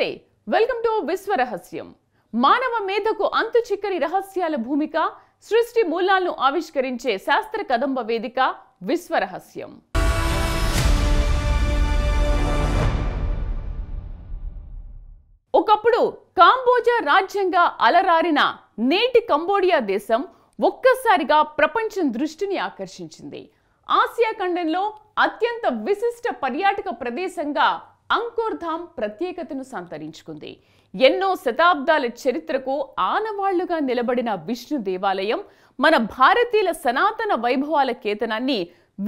నమస్తే welcome to విశ్వ రహస్యం మానవ మేధకు అంతు చిక్కని రహస్యాల భూమిక సృష్టి మూలాలను ఆవిష్కరించే శాస్త్ర కదంబ వేదిక విశ్వ రహస్యం ఒకప్పుడు కాంబోజా రాజ్యంగా అలరారిన నేటి కంబోడియా దేశం ఒక్కసారిగా ప్రపంచం దృష్టిని ఆకర్షించింది. ఆసియా ఖండంలో అత్యంత విశిష్ట పర్యాటక ప్రదేశంగా అంకోర్ ధామ్ ప్రత్యేకతను సంతరించుకుంది. ఎన్నో శతాబ్దాల చరిత్రకు ఆనవాళ్లుగా నిలబడిన విష్ణు దేవాలయం మన భారతీయుల సనాతన వైభవాల కేతనాన్ని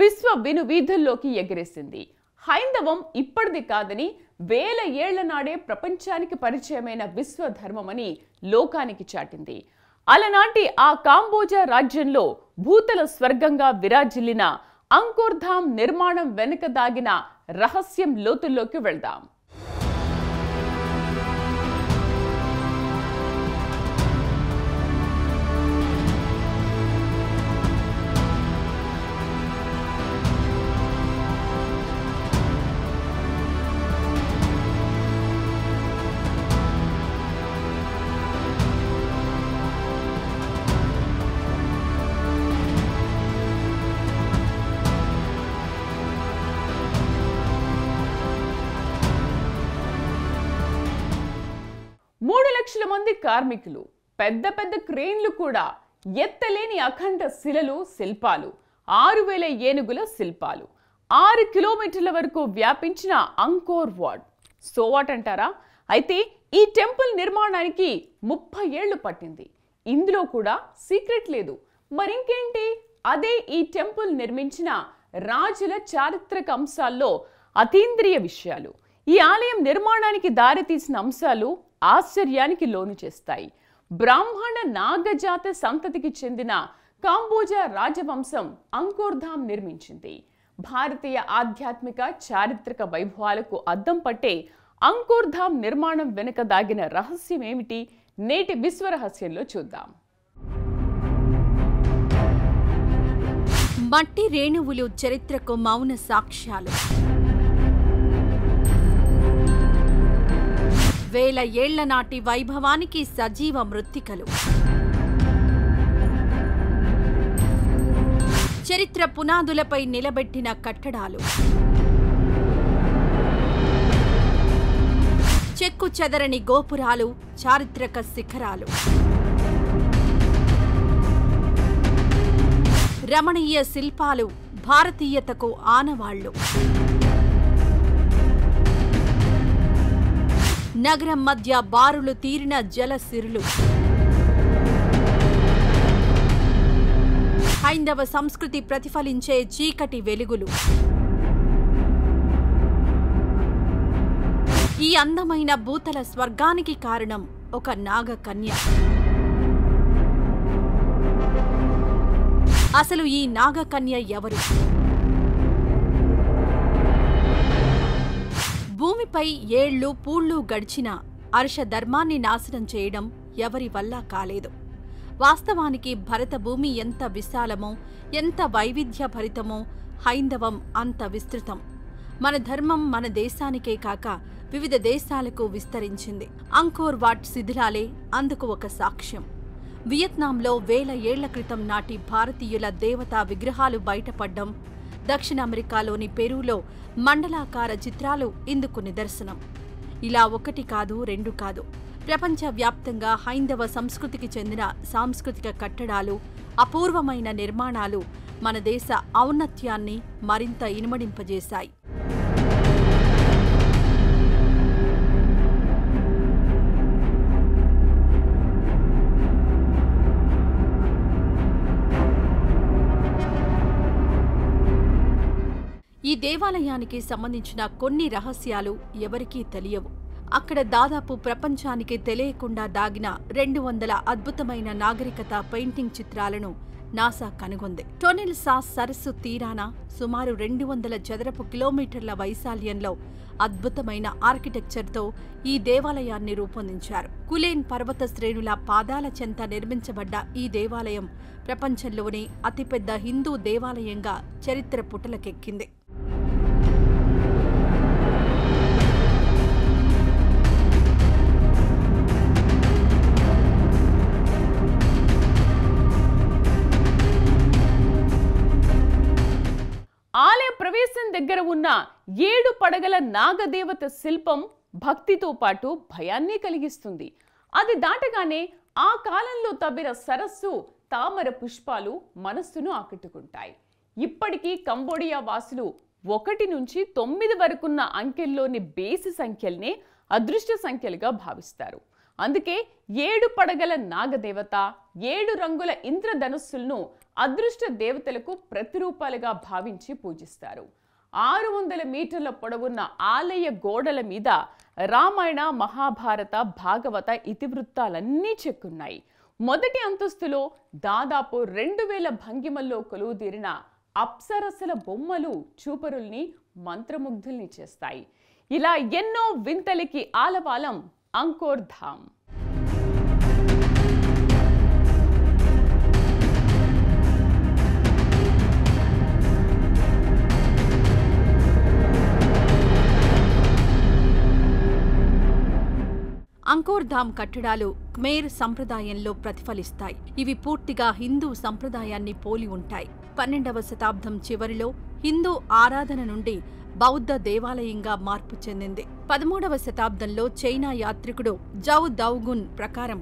విశ్వ వినువీధుల్లోకి ఎగరేసింది. హైందవం ఇప్పటిది కాదని వేల ఏళ్ల నాడే ప్రపంచానికి పరిచయమైన విశ్వధర్మమని లోకానికి చాటింది. అలనాటి ఆ కాంబోజా రాజ్యంలో భూతల స్వర్గంగా విరాజిల్లిన అంకోర్ ధామ్ నిర్మాణం వెనుక దాగిన రహస్యం లోతుల్లోకి వెళ్దాం. లక్షల మంది కార్మికులు, పెద్ద పెద్ద క్రేన్లు కూడా, ఎత్తలేని అఖండ శిలలు, శిల్పాలు, 6000 ఏనుగుల శిల్పాలు, 6 కిలోమీటర్ల వరకు వ్యాపించిన అంకోర్ వాట్. సో వాట్ అంటారా? అయితే ఈ టెంపుల్ నిర్మాణానికి 30 ఏళ్లు పట్టింది. ఇందులో కూడా సీక్రెట్ లేదు. మరింకేంటి? అదే ఈ టెంపుల్ నిర్మించిన రాజుల చారిత్రక అంశాల్లో అతీంద్రియ విషయాలు. ఈ ఆలయం నిర్మాణానికి దారితీసిన అంశాలు ఆశ్చర్యానికి లోను చేస్తాయి. బ్రాహ్మణ నాగజాత సంతతికి చెందిన కాంబోజా రాజవంశం అంకోర్ ధామ్ నిర్మించింది. భారతీయ ఆధ్యాత్మిక చారిత్రక వైభవాలకు అద్దం పట్టే అంకోర్ ధామ్ నిర్మాణం వెనుక దాగిన రహస్యం ఏమిటి? నేటి విశ్వ రహస్యంలో చూద్దాం. మట్టి రేణువులు చరిత్రకు మౌన సాక్ష్యాలు. వేల ఏళ్ల నాటి వైభవానికి సజీవ మృత్తికలు. చరిత్ర పునాదులపై నిలబెట్టిన కట్టడాలు. చెక్కు చెదరని గోపురాలు, చారిత్రక శిఖరాలు. రమణీయ శిల్పాలు, భారతీయతకు ఆనవాళ్లు. నగరం మధ్య బారులు తీరిన జలసిరులు. హైందవ సంస్కృతి ప్రతిఫలించే చీకటి వెలుగులు. ఈ అందమైన భూతల స్వర్గానికి కారణం ఒక నాగకన్య. అసలు ఈ నాగకన్య ఎవరు? భూమిపై ఏళ్లు పూళ్లు గడిచిన అర్షధర్మాన్ని నాశనం చేయడం ఎవరి వల్ల కాలేదు. వాస్తవానికి భరత భూమి ఎంత విశాలమో, ఎంత వైవిధ్యభరితమో, హైందవం అంత విస్తృతం. మన ధర్మం మన దేశానికే కాక వివిధ దేశాలకు విస్తరించింది. అంకోర్ వాట్ శిథిలాలే అందుకు ఒక సాక్ష్యం. వియత్నాంలో వేల ఏళ్ల క్రితం నాటి భారతీయుల దేవతా విగ్రహాలు బయటపడ్డం, దక్షిణ అమెరికాలోని పెరూలో మండలాకార చిత్రాలు ఇందుకు నిదర్శనం. ఇలా ఒకటి కాదు, రెండు కాదు, ప్రపంచవ్యాప్తంగా హైందవ సంస్కృతికి చెందిన సాంస్కృతిక కట్టడాలు, అపూర్వమైన నిర్మాణాలు మన దేశ ఔన్నత్యాన్ని మరింత ఇనుమడింపజేశాయి. ఈ దేవాలయానికి సంబంధించిన కొన్ని రహస్యాలు ఎవరికీ తెలియవు. అక్కడ దాదాపు ప్రపంచానికి తెలియకుండా దాగిన 200 అద్భుతమైన నాగరికత పెయింటింగ్ చిత్రాలను నాసా కనుగొంది. టోనెల్ సాస్ సరస్సు తీరాన సుమారు 200 చదరపు కిలోమీటర్ల వైశాల్యంలో అద్భుతమైన ఆర్కిటెక్చర్తో ఈ దేవాలయాన్ని రూపొందించారు. కులేన్ పర్వత శ్రేణుల పాదాల చెంత నిర్మించబడ్డ ఈ దేవాలయం ప్రపంచంలోనే అతిపెద్ద హిందూ దేవాలయంగా చరిత్ర పుటలకెక్కింది. ఆలయ ప్రవేశం దగ్గర ఉన్న 7 పడగల నాగదేవత శిల్పం భక్తితో పాటు భయాన్ని కలిగిస్తుంది. అది దాటగానే ఆ కాలంలో తవ్విన సరస్సు తామర పుష్పాలు మనస్సును ఆకట్టుకుంటాయి. ఇప్పటికీ కంబోడియా వాసులు 1 నుంచి 9 వరకున్న అంకెల్లోని బేసి సంఖ్యల్నే అదృష్ట సంఖ్యలుగా భావిస్తారు. అందుకే 7 పడగల నాగదేవత, 7 రంగుల ఇంద్రధనుస్సులను అదృష్ట దేవతలకు ప్రతిరూపాలుగా భావించి పూజిస్తారు. 600 మీటర్ల పొడవున్న ఆలయ గోడల మీద రామాయణ, మహాభారత, భాగవత ఇతివృత్తాలన్నీ చెక్కున్నాయి. మొదటి అంతస్తులో దాదాపు 2000 భంగిమల్లో కొలువుదీరిన అప్సరసల బొమ్మలు చూపరుల్ని మంత్రముగ్ధుల్ని చేస్తాయి. ఇలా ఎన్నో వింతలకి ఆలవాలం అంకోర్ ధామ్. అంకోర్ ధామ్ కట్టడాలు ఖమేర్ సంప్రదాయంలో ప్రతిఫలిస్తాయి. ఇవి పూర్తిగా హిందూ సంప్రదాయాన్ని పోలి ఉంటాయి. 12వ శతాబ్దం చివరిలో హిందూ ఆరాధన నుండి బౌద్ధ దేవాలయంగా మార్పు చెందింది. 13వ శతాబ్దంలో చైనా యాత్రికుడు జౌ దౌగున్ ప్రకారం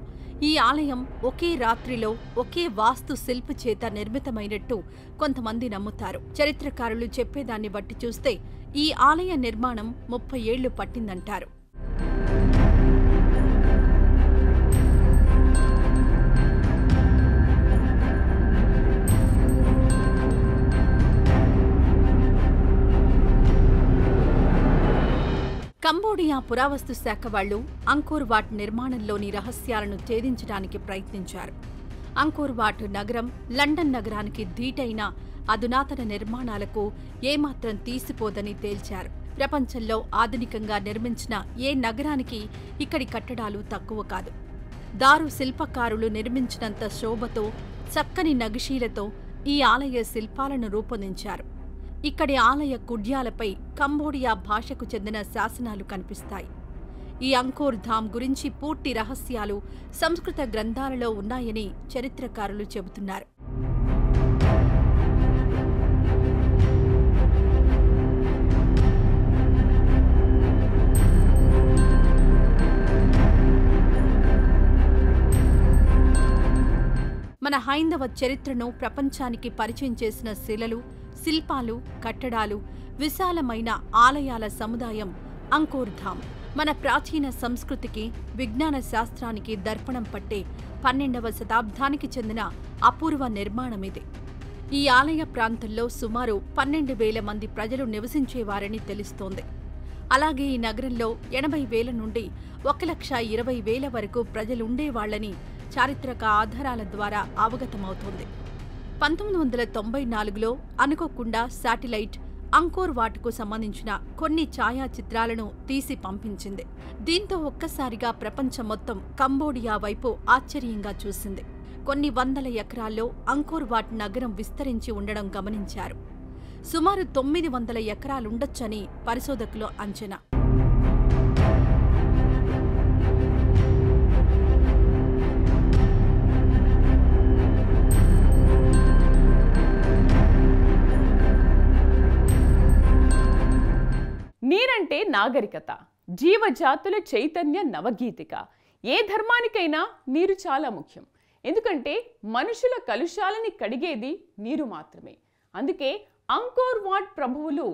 ఈ ఆలయం ఒకే రాత్రిలో ఒకే వాస్తు శిల్ప చేత నిర్మితమైనట్టు కొంతమంది నమ్ముతారు. చరిత్రకారులు చెప్పేదాన్ని బట్టి చూస్తే ఈ ఆలయ నిర్మాణం 30 ఏళ్లు పట్టిందంటారు. కంబోడియా పురావస్తు శాఖ వాళ్లు అంకోర్ వాట్ నిర్మాణంలోని రహస్యాలను ఛేదించడానికి ప్రయత్నించారు. అంకోర్ వాట్ నగరం లండన్ నగరానికి ధీటైన అధునాతన నిర్మాణాలకు ఏమాత్రం తీసిపోదని తేల్చారు. ప్రపంచంలో ఆధునికంగా నిర్మించిన ఏ నగరానికి ఇక్కడి కట్టడాలు తక్కువ కాదు. దారు శిల్పకారులు నిర్మించినంత శోభతో, చక్కని నగిషీలతో ఈ ఆలయ శిల్పాలను రూపొందించారు. ఇక్కడి ఆలయ కుడ్యాలపై కంబోడియా భాషకు చెందిన శాసనాలు కనిపిస్తాయి. ఈ అంకోర్ ధామ్ గురించి పూర్తి రహస్యాలు సంస్కృత గ్రంథాలలో ఉన్నాయని చరిత్రకారులు చెబుతున్నారు. మన హైందవ చరిత్రను ప్రపంచానికి పరిచయం చేసిన శిలలు, శిల్పాలు, కట్టడాలు, విశాలమైన ఆలయాల సముదాయం అంకోర్ ధామ్. మన ప్రాచీన సంస్కృతికి, విజ్ఞాన శాస్త్రానికి దర్పణం పట్టే 12వ శతాబ్దానికి చెందిన అపూర్వ నిర్మాణమిది. ఈ ఆలయ ప్రాంతంలో సుమారు 12,000 మంది ప్రజలు నివసించేవారని తెలుస్తోంది. అలాగే ఈ నగరంలో 80,000 నుండి 1,20,000 వరకు ప్రజలుండేవాళ్లని చారిత్రక ఆధారాల ద్వారా అవగతమవుతోంది. 1994లో అనుకోకుండా శాటిలైట్ అంకోర్ వాట్కు సంబంధించిన కొన్ని ఛాయాచిత్రాలను తీసి పంపించింది. దీంతో ఒక్కసారిగా ప్రపంచం మొత్తం కంబోడియా వైపు ఆశ్చర్యంగా చూసింది. కొన్ని వందల ఎకరాల్లో అంకోర్ వాట్ నగరం విస్తరించి ఉండడం గమనించారు. సుమారు 900 ఎకరాలుండొచ్చని పరిశోధకులు అంచనా. నీరంటే నాగరికత, జీవజాతుల చైతన్య నవగీతిక. ఏ ధర్మానికైనా నీరు చాలా ముఖ్యం. ఎందుకంటే మనుషుల కలుషాలని కడిగేది నీరు మాత్రమే. అందుకే అంకోర్ వాట్ ప్రభువులు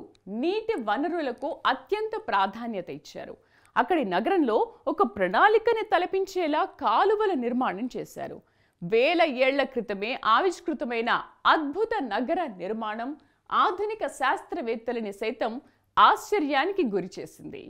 నీటి వనరులకు అత్యంత ప్రాధాన్యత ఇచ్చారు. అక్కడి నగరంలో ఒక ప్రణాళికని తలపించేలా కాలువల నిర్మాణం చేశారు. 1000 ఏళ్ల క్రితమే ఆవిష్కృతమైన అద్భుత నగర నిర్మాణం ఆధునిక శాస్త్రవేత్తలని సైతం ఆశ్చర్యానికి గురిచేసింది.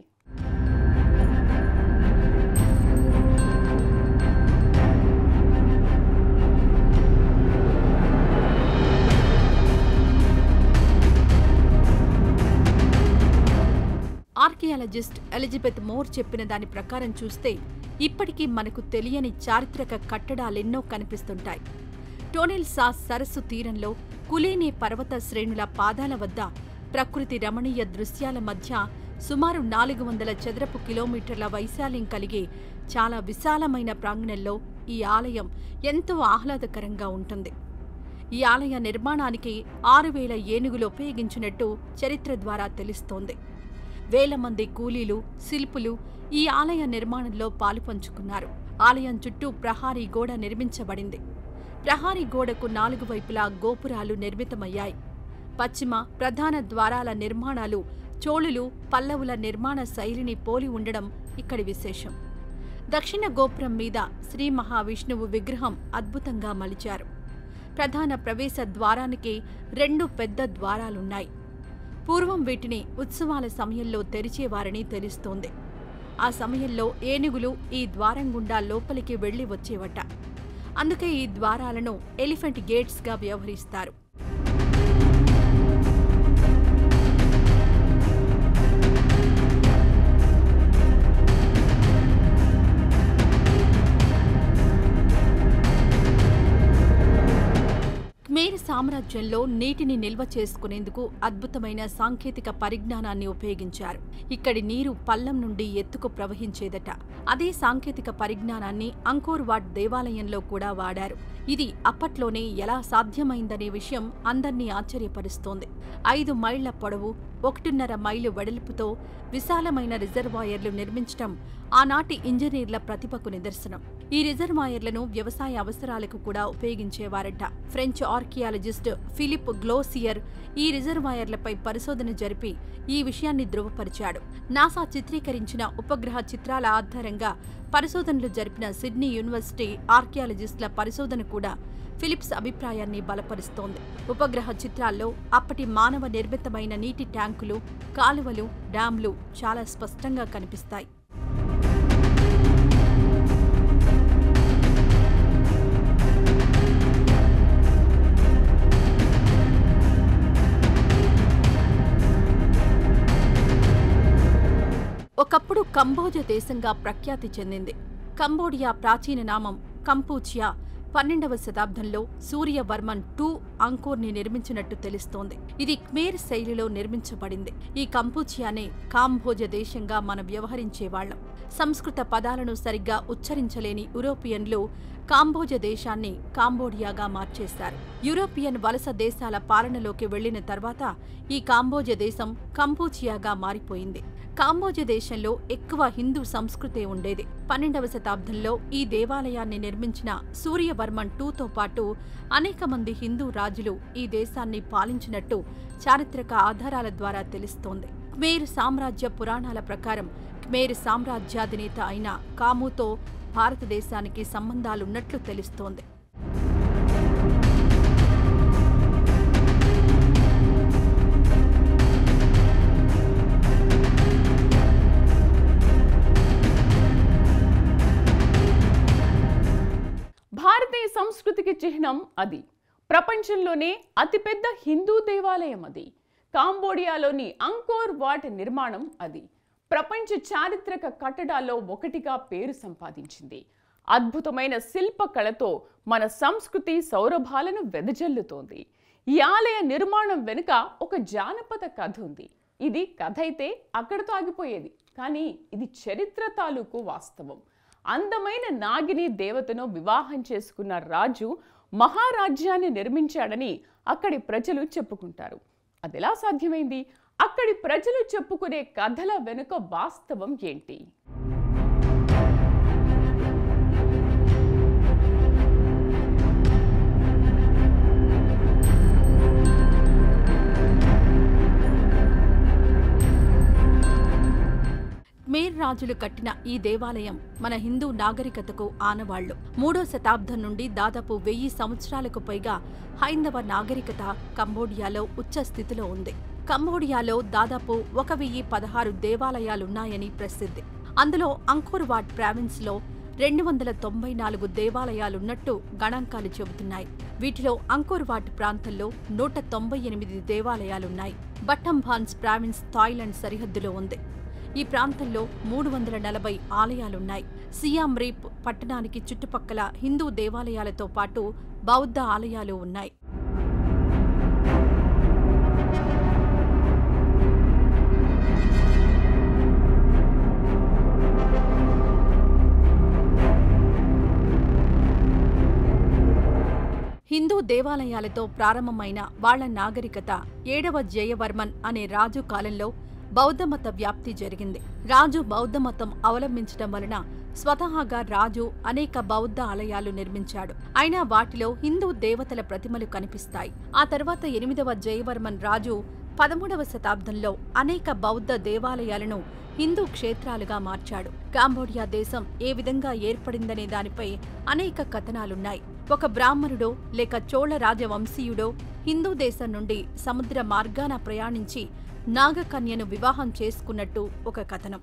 ఆర్కియాలజిస్ట్ ఎలిజబెత్ మోర్ చెప్పిన దాని ప్రకారం చూస్తే ఇప్పటికీ మనకు తెలియని చారిత్రక కట్టడాలెన్నో కనిపిస్తుంటాయి. టోనెల్ సాస్ సరస్సు తీరంలో కులేనే పర్వత శ్రేణుల పాదాల వద్ద ప్రకృతి రమణీయ దృశ్యాల మధ్య సుమారు 400 చదరపు కిలోమీటర్ల వైశాల్యం కలిగే చాలా విశాలమైన ప్రాంగణంలో ఈ ఆలయం ఎంతో ఆహ్లాదకరంగా ఉంటుంది. ఈ ఆలయ నిర్మాణానికి 6000 ఏనుగులు ఉపయోగించినట్టు చరిత్ర ద్వారా తెలుస్తోంది. వేల మంది కూలీలు, శిల్పులు ఈ ఆలయ నిర్మాణంలో పాలుపంచుకున్నారు. ఆలయం చుట్టూ ప్రహారీ గోడ నిర్మించబడింది. ప్రహారీ గోడకు 4 వైపులా గోపురాలు నిర్మితమయ్యాయి. పశ్చిమ, ప్రధాన ద్వారాల నిర్మాణాలు చోళులు, పల్లవుల నిర్మాణ శైలిని పోలి ఉండడం ఇక్కడి విశేషం. దక్షిణ గోపురం మీద శ్రీ మహావిష్ణువు విగ్రహం అద్భుతంగా మలిచారు. ప్రధాన ప్రవేశ ద్వారానికి 2 పెద్ద ద్వారాలున్నాయి. పూర్వం వీటిని ఉత్సవాల సమయంలో తెరిచేవారని తెలుస్తోంది. ఆ సమయంలో ఏనుగులు ఈ ద్వారం గుండా లోపలికి వెళ్లి వచ్చేవట. అందుకే ఈ ద్వారాలను ఎలిఫెంట్ గేట్స్గా వ్యవహరిస్తారు. ఖమేర్ సామ్రాజ్యంలో నీటిని నిల్వ చేసుకునేందుకు అద్భుతమైన సాంకేతిక పరిజ్ఞానాన్ని ఉపయోగించారు. ఇక్కడి నీరు పల్లం నుండి ఎత్తుకు ప్రవహించేదట. అదే సాంకేతిక పరిజ్ఞానాన్ని అంకోర్ వాట్ దేవాలయంలో కూడా వాడారు. ఇది అప్పట్లోనే ఎలా సాధ్యమైందనే విషయం అందర్నీ ఆశ్చర్యపరుస్తోంది. 5 మైళ్ల పొడవు, 1.5 మైలు వెడల్పుతో విశాలమైన రిజర్వాయర్లు నిర్మించటం ఆనాటి ఇంజనీర్ల ప్రతిభకు నిదర్శనం. ఈ రిజర్వాయర్లను వ్యవసాయ అవసరాలకు కూడా ఉపయోగించేవారట. ఫ్రెంచ్ ఆర్కియాలజిస్ట్ ఫిలిప్ గ్లోసియర్ ఈ రిజర్వాయర్లపై పరిశోధన జరిపి ఈ విషయాన్ని ధృవపరిచాడు. నాసా చిత్రీకరించిన ఉపగ్రహ చిత్రాల ఆధారంగా పరిశోధనలు జరిపిన సిడ్నీ యూనివర్సిటీ ఆర్కియాలజిస్టుల పరిశోధన కూడా ఫిలిప్స్ అభిప్రాయాన్ని బలపరుస్తోంది. ఉపగ్రహ చిత్రాల్లో అప్పటి మానవ నిర్మితమైన నీటి ట్యాంకులు, కాలువలు, డ్యాంలు చాలా స్పష్టంగా కనిపిస్తాయి. ఒకప్పుడు కంబోజ దేశంగా ప్రఖ్యాతి చెందింది. కంబోడియా ప్రాచీన నామం కంపూచియా 12వ శతాబ్దంలో సూర్యవర్మన్ II అంకోర్ని నిర్మించినట్టు తెలుస్తోంది. ఇది ఖమేర్ శైలిలో నిర్మించబడింది. ఈ కంపూచియానే కాంబోజ దేశంగా మనం వ్యవహరించేవాళ్లం. సంస్కృత పదాలను సరిగ్గా ఉచ్చరించలేని యూరోపియన్లు కాంబోజ దేశాన్ని కాంబోడియాగా మార్చేశారు. యూరోపియన్ వలస దేశాల పాలనలోకి వెళ్లిన తర్వాత ఈ కాంబోజ దేశం కంపూచియాగా మారిపోయింది. కాంబోజ దేశంలో ఎక్కువ హిందూ సంస్కృతే ఉండేది. 12వ శతాబ్దంలో ఈ దేవాలయాన్ని నిర్మించిన సూర్యవర్మన్ IIతో పాటు అనేక మంది హిందూ రాజులు ఈ దేశాన్ని పాలించినట్టు చారిత్రక ఆధారాల ద్వారా తెలుస్తోంది. ఖమేర్ సామ్రాజ్య పురాణాల ప్రకారం ఖమేర్ సామ్రాజ్యాధినేత అయిన కాముతో భారతదేశానికి సంబంధాలున్నట్లు తెలుస్తోంది. భారతీయ సంస్కృతికి చిహ్నం అది. ప్రపంచంలోనే అతిపెద్ద హిందూ దేవాలయం అది. కాంబోడియాలోని అంకోర్ వాట్ నిర్మాణం అది. ప్రపంచ చారిత్రక కట్టడాల్లో ఒకటిగా పేరు సంపాదించింది. అద్భుతమైన శిల్పకళతో మన సంస్కృతి సౌరభాలను వెదజల్లుతోంది. ఈ ఆలయ నిర్మాణం వెనుక ఒక జానపద కథ ఉంది. ఇది కథ అయితే అక్కడితో ఆగిపోయేది, కానీ ఇది చరిత్ర తాలూకు వాస్తవం. అందమైన నాగిని దేవతను వివాహం చేసుకున్న రాజు మహారాజ్యాన్ని నిర్మించాడని అక్కడి ప్రజలు చెప్పుకుంటారు. అదెలా సాధ్యమైంది? అక్కడి ప్రజలు చెప్పుకునే కథల వెనుక వాస్తవం ఏంటి? ఖమేర్ రాజులు కట్టిన ఈ దేవాలయం మన హిందూ నాగరికతకు ఆనవాళ్లు. 3వ శతాబ్దం నుండి దాదాపు 1000 సంవత్సరాలకు పైగా హైందవ నాగరికత కంబోడియాలో ఉచ్చ స్థితిలో ఉంది. కంబోడియాలో దాదాపు 1016 దేవాలయాలున్నాయని ప్రసిద్ధి. అందులో అంకోర్ వాట్ ప్రావిన్స్లో 294 దేవాలయాలున్నట్టు గణాంకాలు చెబుతున్నాయి. వీటిలో అంకోర్ వాట్ ప్రాంతంలో 198 దేవాలయాలున్నాయి. బట్టంబాన్స్ ప్రావిన్స్ థాయిలాండ్ సరిహద్దులో ఉంది. ఈ ప్రాంతంలో 340 ఆలయాలున్నాయి. సియామ్ రీప్ పట్టణానికి చుట్టుపక్కల హిందూ దేవాలయాలతో పాటు బౌద్ధ ఆలయాలు ఉన్నాయి. హిందూ హిందూ దేవాలయాలతో ప్రారంభమైన వాళ్ల నాగరికత 7వ జయవర్మన్ అనే రాజు కాలంలో బౌద్ధమత వ్యాప్తి జరిగింది. రాజు బౌద్ధమతం అవలంబించడం వలన స్వతహాగా రాజు అనేక బౌద్ధ ఆలయాలు నిర్మించాడు. అయినా వాటిలో హిందూ దేవతల ప్రతిమలు కనిపిస్తాయి. ఆ తర్వాత 8వ జయవర్మన్ రాజు 13వ శతాబ్దంలో అనేక బౌద్ధ దేవాలయాలను హిందూ క్షేత్రాలుగా మార్చాడు. కాంబోడియా దేశం ఏ విధంగా ఏర్పడిందనే దానిపై అనేక కథనాలున్నాయి. ఒక బ్రాహ్మణుడో లేక చోళ రాజవంశీయుడో హిందూ దేశం నుండి సముద్ర మార్గాన ప్రయాణించి నాగకన్యను వివాహం చేసుకున్నట్టు ఒక కథనం.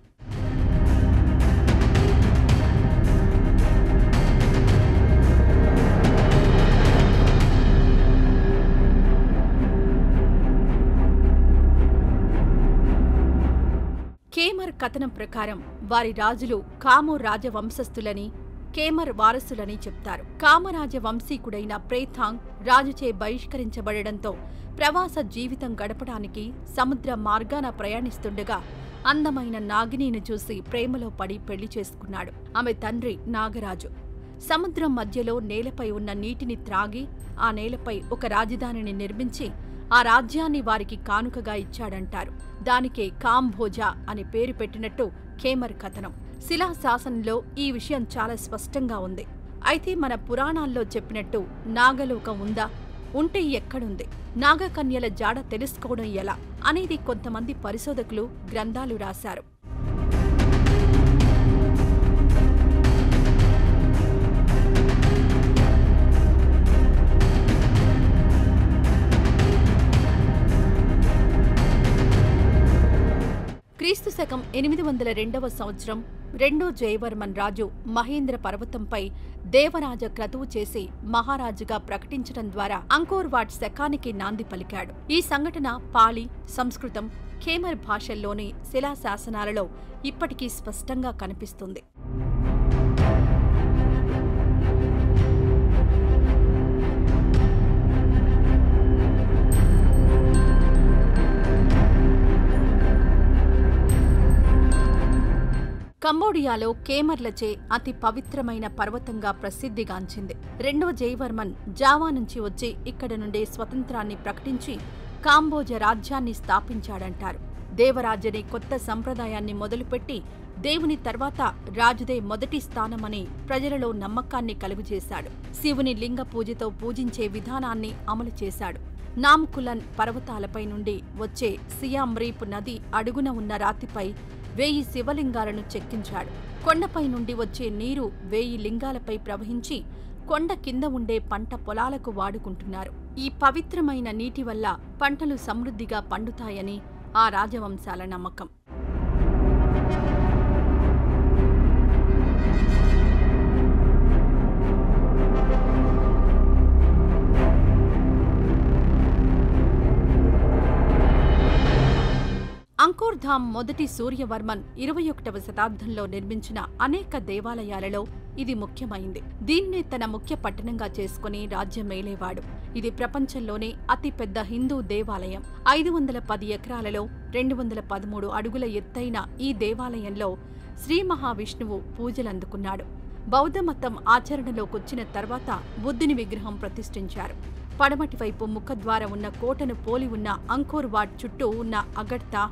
కేమర్ కథనం ప్రకారం వారి రాజులు కామో రాజవంశస్థులని, కేమర్ వారసులని చెప్తారు. కామరాజ వంశీకుడైన ప్రేథాంగ్ రాజుచే బహిష్కరించబడడంతో ప్రవాస జీవితం గడపడానికి సముద్ర మార్గాన ప్రయాణిస్తుండగా అందమైన నాగినిని చూసి ప్రేమలో పడి పెళ్లి చేసుకున్నాడు. ఆమె తండ్రి నాగరాజు. సముద్రం మధ్యలో నేలపై ఉన్న నీటిని త్రాగి ఆ నేలపై ఒక రాజధానిని నిర్మించి ఆ రాజ్యాన్ని వారికి కానుకగా ఇచ్చాడంటారు. దానికే కాంభోజా అని పేరు పెట్టినట్టు కేమర్ కథనం. శిలాశాసనంలో ఈ విషయం చాలా స్పష్టంగా ఉంది. అయితే మన పురాణాల్లో చెప్పినట్టు నాగలోకం ఉందా? ఉంటే ఎక్కడుంది? నాగకన్యల జాడ తెలుసుకోవడం ఎలా అనేది కొంతమంది పరిశోధకులు గ్రంథాలు రాశారు. క్రీస్తు శకం 802వ సంవత్సరం 2వ జయవర్మన్ రాజు మహేంద్ర పర్వతంపై దేవరాజ క్రతువు చేసి మహారాజుగా ప్రకటించడం ద్వారా అంకోర్ వాట్ శకానికి నాంది పలికాడు. ఈ సంఘటన పాళీ, సంస్కృతం, ఖేమర్ భాషల్లోని శిలాశాసనాలలో ఇప్పటికీ స్పష్టంగా కనిపిస్తుంది. కంబోడియాలో కేమర్లచే అతి పవిత్రమైన పర్వతంగా ప్రసిద్ధిగాంచింది. 2వ జయవర్మన్ జావా నుంచి వచ్చి ఇక్కడి నుండి స్వతంత్రాన్ని ప్రకటించి కాంబోజ రాజ్యాన్ని స్థాపించాడంటారు. దేవరాజనే కొత్త సంప్రదాయాన్ని మొదలుపెట్టి దేవుని తర్వాత రాజుదే మొదటి స్థానమని ప్రజలలో నమ్మకాన్ని కలుగజేశాడు. శివుని లింగ పూజతో పూజించే విధానాన్ని అమలు చేశాడు. నామ్కులన్ పర్వతాలపై నుండి వచ్చే సియామ్రీప్ నది అడుగున ఉన్న రాతిపై 1000 శివలింగాలను చెక్కించాడు. కొండపై నుండి వచ్చే నీరు 1000 లింగాలపై ప్రవహించి కొండ కింద ఉండే పంట పొలాలకు వాడుకుంటున్నారు. ఈ పవిత్రమైన నీటి వల్ల పంటలు సమృద్ధిగా పండుతాయని ఆ రాజవంశాల నమ్మకం. అంకోర్ ధామ్ మొదటి సూర్యవర్మన్ 21వ శతాబ్దంలో నిర్మించిన అనేక దేవాలయాలలో ఇది ముఖ్యమైంది. దీన్నే తన ముఖ్య పట్టణంగా చేసుకుని రాజ్యమేలేవాడు. ఇది ప్రపంచంలోనే అతిపెద్ద హిందూ దేవాలయం. 510 ఎకరాలలో 213 అడుగుల ఎత్తైన ఈ దేవాలయంలో శ్రీ మహావిష్ణువు పూజలందుకున్నాడు. బౌద్ధమతం ఆచరణలోకొచ్చిన తర్వాత బుద్ధుని విగ్రహం ప్రతిష్ఠించారు. పడమటి వైపు ముఖద్వారం ఉన్న కోటను పోలి ఉన్న అంకోర్ వాట్ చుట్టూ ఉన్న అగడ్తా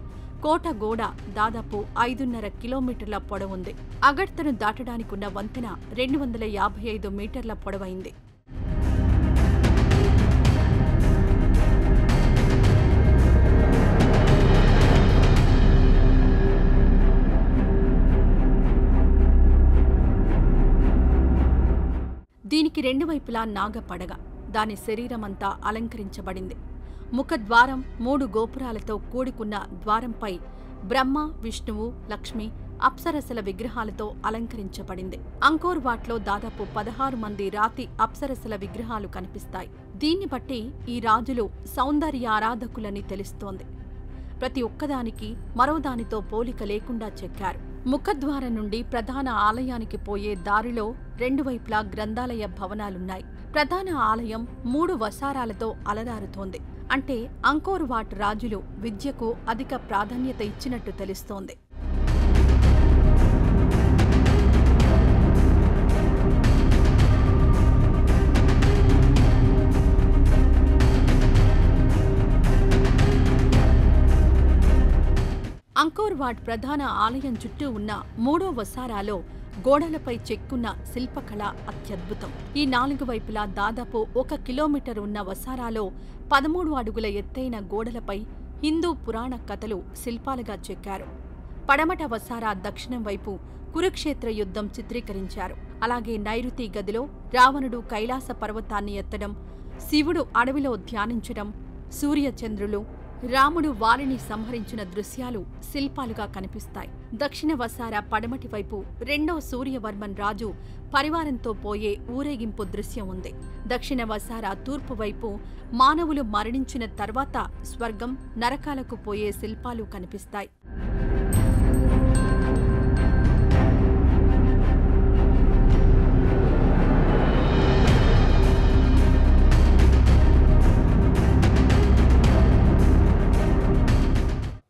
కోట గోడ దాదాపు 5.5 కిలోమీటర్ల పొడవుంది. అగడ్తను దాటడానికున్న వంతెన 255 మీటర్ల పొడవైంది. దీనికి 2 వైపులా నాగపడగ. దాని శరీరమంతా అలంకరించబడింది. ముఖద్వారం 3 గోపురాలతో కూడుకున్న ద్వారంపై బ్రహ్మ, విష్ణువు, లక్ష్మి, అప్సరసల విగ్రహాలతో అలంకరించబడింది. అంకోర్ వాట్లో దాదాపు 16 మంది రాతి అప్సరసల విగ్రహాలు కనిపిస్తాయి. దీన్ని బట్టి ఈ రాజులు సౌందర్య ఆరాధకులని తెలుస్తోంది. ప్రతి ఒక్కదానికి మరోదానితో పోలిక లేకుండా చెక్కారు. ముఖద్వారం నుండి ప్రధాన ఆలయానికి పోయే దారిలో 2 వైపులా గ్రంథాలయ భవనాలున్నాయి. ప్రధాన ఆలయం 3 వసారాలతో అలరారుతోంది. అంటే అంకోర్ వాట్ రాజులు విద్యకు అధిక ప్రాధాన్యత ఇచ్చినట్టు తెలుస్తోంది. అంకోర్వాట్ ప్రధాన ఆలయం చుట్టూ ఉన్న 3వ వసారాలో గోడలపై చెక్కున్న శిల్పకళ అత్యద్భుతం. ఈ 4 వైపులా దాదాపు 1 కిలోమీటర్ ఉన్న వసారాలో 13 అడుగుల ఎత్తైన గోడలపై హిందూ పురాణ కథలు శిల్పాలుగా చెక్కారు. పడమట వసారా దక్షిణం వైపు కురుక్షేత్ర యుద్ధం చిత్రీకరించారు. అలాగే నైరుతి గదిలో రావణుడు కైలాస పర్వతాన్ని ఎత్తడం, శివుడు అడవిలో ధ్యానించడం, సూర్యచంద్రులు, రాముడు వారిని సంహరించిన దృశ్యాలు శిల్పాలుగా కనిపిస్తాయి. దక్షిణ వసారా పడమటి వైపు 2వ సూర్యవర్మన్ రాజు పరివారంతో పోయే ఊరేగింపు దృశ్యం ఉంది. దక్షిణ వసారా తూర్పు వైపు మానవులు మరణించిన తర్వాత స్వర్గం, నరకాలకు పోయే శిల్పాలు కనిపిస్తాయి.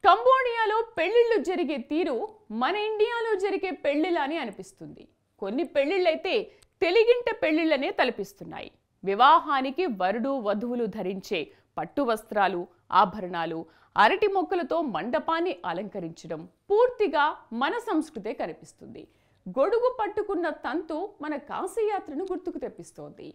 కంబోడియాలో పెళ్లిళ్లు జరిగే తీరు మన ఇండియాలో జరిగే పెళ్లిలా అని అనిపిస్తుంది. కొన్ని పెళ్లిళ్లైతే తెలుగింట పెళ్లిళ్లనే తలపిస్తున్నాయి. వివాహానికి వరుడు వధువులు ధరించే పట్టు వస్త్రాలు, ఆభరణాలు, అరటి మొక్కలతో మండపాన్ని అలంకరించడం పూర్తిగా మన సంస్కృతే కనిపిస్తుంది. గొడుగు పట్టుకున్న తంతు మన కాశీయాత్రను గుర్తుకు తెప్పిస్తోంది.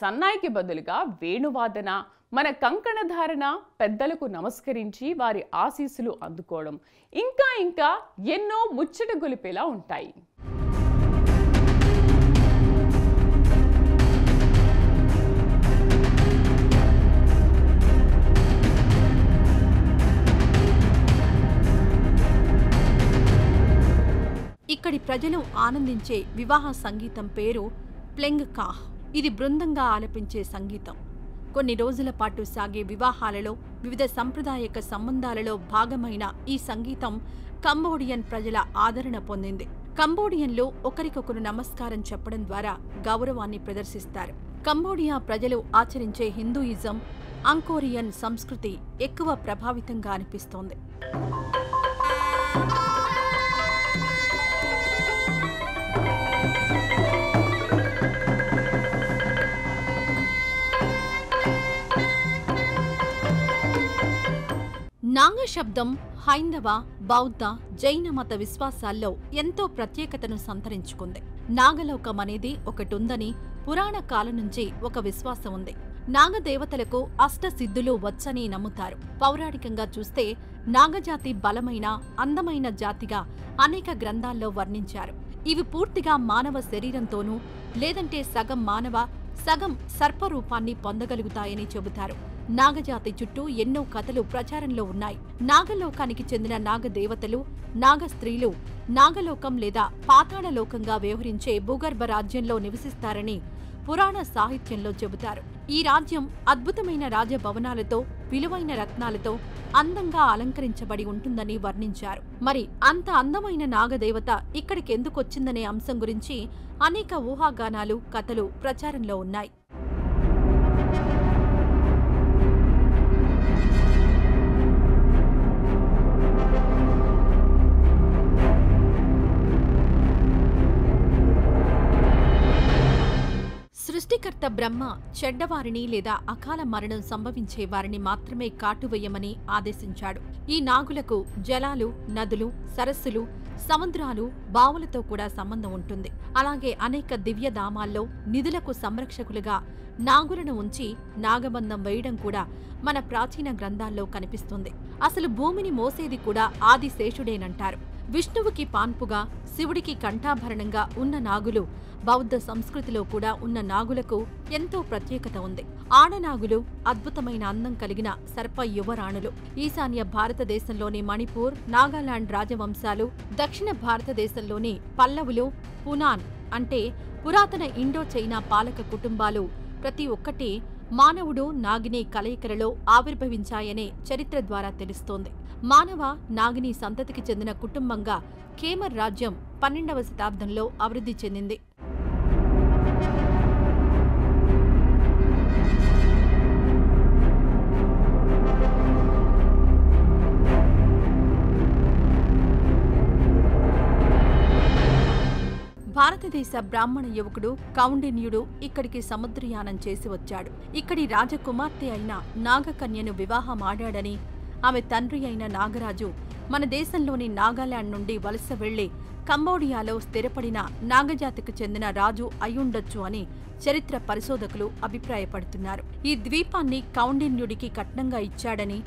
సన్నాయికి బదులుగా వేణువాదన, మన కంకణ ధారణ, పెద్దలకు నమస్కరించి వారి ఆశీస్సులు అందుకోవడం, ఇంకా ఇంకా ఎన్నో ముచ్చట గొలిపేలా ఉంటాయి. ఇక్కడి ప్రజలు ఆనందించే వివాహ సంగీతం పేరు ప్లెంగ్ కాహ్. ఇది బృందంగా ఆలపించే సంగీతం. కొన్ని రోజుల పాటు సాగే వివాహాలలో, వివిధ సంప్రదాయక సంబంధాలలో భాగమైన ఈ సంగీతం కంబోడియన్ ప్రజల ఆదరణ పొందింది. కంబోడియన్లు ఒకరికొకరు నమస్కారం చెప్పడం ద్వారా గౌరవాన్ని ప్రదర్శిస్తారు. కంబోడియా ప్రజలు ఆచరించే హిందూయిజం, అంకోరియన్ సంస్కృతి ఎక్కువ ప్రభావితంగా అనిపిస్తోంది. నాగ శబ్దం హైందవ, బౌద్ధ, జైన మత విశ్వాసాల్లో ఎంతో ప్రత్యేకతను సంతరించుకుంది. నాగలోకం అనేది ఒకటుందని పురాణ కాలం నుంచి ఒక విశ్వాసం ఉంది. నాగదేవతలకు అష్టసిద్ధులు వచ్చని నమ్ముతారు. పౌరాణికంగా చూస్తే నాగజాతి బలమైన, అందమైన జాతిగా అనేక గ్రంథాల్లో వర్ణించారు. ఇవి పూర్తిగా మానవ శరీరంతోనూ లేదంటే సగం మానవ, సగం సర్పరూపాన్ని పొందగలుగుతాయని చెబుతారు. నాగజాతి చుట్టూ ఎన్నో కథలు ప్రచారంలో ఉన్నాయి. నాగలోకానికి చెందిన నాగదేవతలు, నాగస్త్రీలు నాగలోకం లేదా పాతాళలోకంగా వ్యవహరించే భూగర్భ రాజ్యంలో నివసిస్తారని పురాణ సాహిత్యంలో చెబుతారు. ఈ రాజ్యం అద్భుతమైన రాజభవనాలతో, విలువైన రత్నాలతో అందంగా అలంకరించబడి ఉంటుందని వర్ణించారు. మరి అంత అందమైన నాగదేవత ఇక్కడికెందుకొచ్చిందనే అంశం గురించి అనేక ఊహాగానాలు, కథలు ప్రచారంలో ఉన్నాయి. సృష్టికర్త బ్రహ్మ చెడ్డవారిని లేదా అకాల మరణం సంభవించే వారిని మాత్రమే కాటువేయమని ఆదేశించాడు. ఈ నాగులకు జలాలు, నదులు, సరస్సులు, సముద్రాలు, బావులతో కూడా సంబంధం ఉంటుంది. అలాగే అనేక దివ్యధామాల్లో నిధులకు సంరక్షకులుగా నాగులను ఉంచి నాగబంధం వేయడం కూడా మన ప్రాచీన గ్రంథాల్లో కనిపిస్తుంది. అసలు భూమిని మోసేది కూడా ఆదిశేషుడేనంటారు. విష్ణువుకి పాన్పుగా, శివుడికి కంఠాభరణంగా ఉన్న నాగులు బౌద్ధ సంస్కృతిలో కూడా ఉన్న నాగులకు ఎంతో ప్రత్యేకత ఉంది. ఆడనాగులు అద్భుతమైన అందం కలిగిన సర్ప యువరాణులు. ఈశాన్య భారతదేశంలోని మణిపూర్, నాగాలాండ్ రాజవంశాలు, దక్షిణ భారతదేశంలోని పల్లవులు, పునాన్ అంటే పురాతన ఇండో చైనా పాలక కుటుంబాలు ప్రతి ఒక్కటి మానవుడు, నాగిని కలయికలలో ఆవిర్భవించాయనే చరిత్ర ద్వారా తెలుస్తోంది. మానవ, నాగిని సంతతికి చెందిన కుటుంబంగా ఖేమర్ రాజ్యం 12వ శతాబ్దంలో అభివృద్ధి చెందింది. భారతదేశ బ్రాహ్మణ యువకుడు కౌండిన్యుడు ఇక్కడికి సముద్రయానం చేసి వచ్చాడు. ఇక్కడి రాజకుమార్తె అయిన నాగకన్యను వివాహమాడాడని, ఆమె తండ్రి అయిన నాగరాజు మన దేశంలోని నాగాలాండ్ నుండి వలస వెళ్లి కంబోడియాలో స్థిరపడిన నాగజాతికి చెందిన రాజు అయ్యుండొచ్చు అని చరిత్ర పరిశోధకులు అభిప్రాయపడుతున్నారు. ఈ ద్వీపాన్ని కౌండిన్యుడికి కట్నంగా ఇచ్చాడని,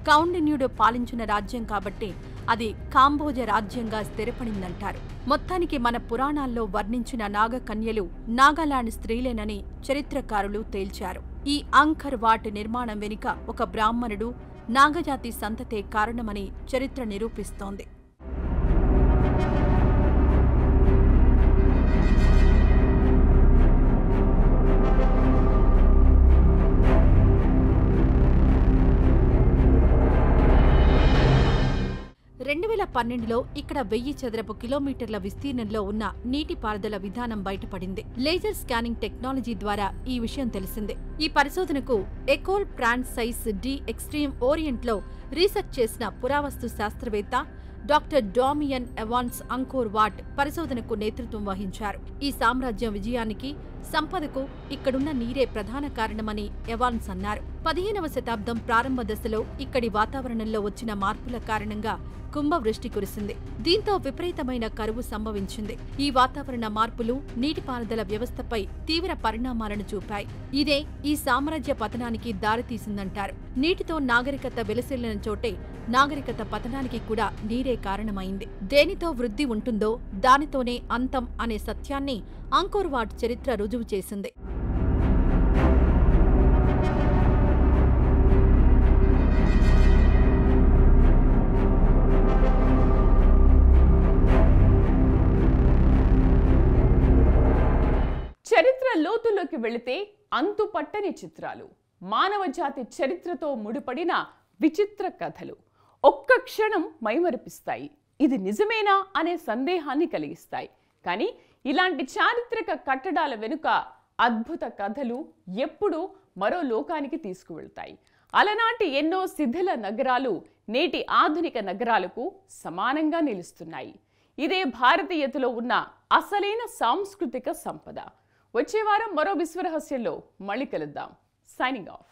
కౌండిన్యుడు పాలించిన రాజ్యం కాబట్టి అది కాంబోజ రాజ్యంగా స్థిరపడిందంటారు. మొత్తానికి మన పురాణాల్లో వర్ణించిన నాగకన్యలు నాగాలాండ్ స్త్రీలేనని చరిత్రకారులు తేల్చారు. ఈ అంకర్ వాట్ నిర్మాణం వెనుక ఒక బ్రాహ్మణుడు, నాగజాతి సంతతే కారణమని చరిత్ర నిరూపిస్తోంది. ఇక్కడ 1000 చదరపు కిలోమీటర్ల విస్తీర్ణంలో ఉన్న నీటిపారుదల విధానం బయటపడింది. లేజర్ స్కానింగ్ టెక్నాలజీ ద్వారా ఈ విషయం తెలిసింది. ఈ పరిశోధనకు ఎకోల్ ఫ్రాన్సైస్ డి ఎక్స్ట్రీమ్ ఓరియంట్లో రీసెర్చ్ చేసిన పురావస్తు శాస్త్రవేత్త doctor Damian Evans Angkor Wat పరిశోధనకు నేతృత్వం వహించారు. ఈ సామ్రాజ్యం విజయానికి, సంపదకు ఇక్కడున్న నీరే ప్రధాన కారణమని ఎవాన్స్ అన్నారు. 15వ శతాబ్దం ప్రారంభ దశలో ఇక్కడి వాతావరణంలో వచ్చిన మార్పుల కారణంగా కుంభవృష్టి కురిసింది. దీంతో విపరీతమైన కరువు సంభవించింది. ఈ వాతావరణ మార్పులు నీటిపారుదల వ్యవస్థపై తీవ్ర పరిణామాలను చూపాయి. ఇదే ఈ సామ్రాజ్య పతనానికి దారితీసిందంటారు. నీటితో నాగరికత వెలసిల్లిన చోటే నాగరికత పతనానికి కూడా నీరే కారణమైంది. దేనితో వృద్ధి ఉంటుందో దానితోనే అంతం అనే సత్యాన్ని అంకోర్ వాట్ చరిత్ర రుజువు చేసింది. చరిత్ర లోతుల్లోకి వెళితే అంతుపట్టని చిత్రాలు, మానవ జాతి చరిత్రతో ముడిపడిన విచిత్ర కథలు ఒక్క క్షణం మైమరిపిస్తాయి. ఇది నిజమేనా అనే సందేహాన్ని కలిగిస్తాయి. కానీ ఇలాంటి చారిత్రక కట్టడాల వెనుక అద్భుత కథలు ఎప్పుడూ మరో లోకానికి తీసుకువెళ్తాయి. అలనాటి ఎన్నో శిథిల నగరాలు నేటి ఆధునిక నగరాలకు సమానంగా నిలుస్తున్నాయి. ఇదే భారతీయతలో ఉన్న అసలైన సాంస్కృతిక సంపద. వచ్చే వారం మరో విశ్వరహస్యంలో మళ్ళీ కలుద్దాం. Signing off.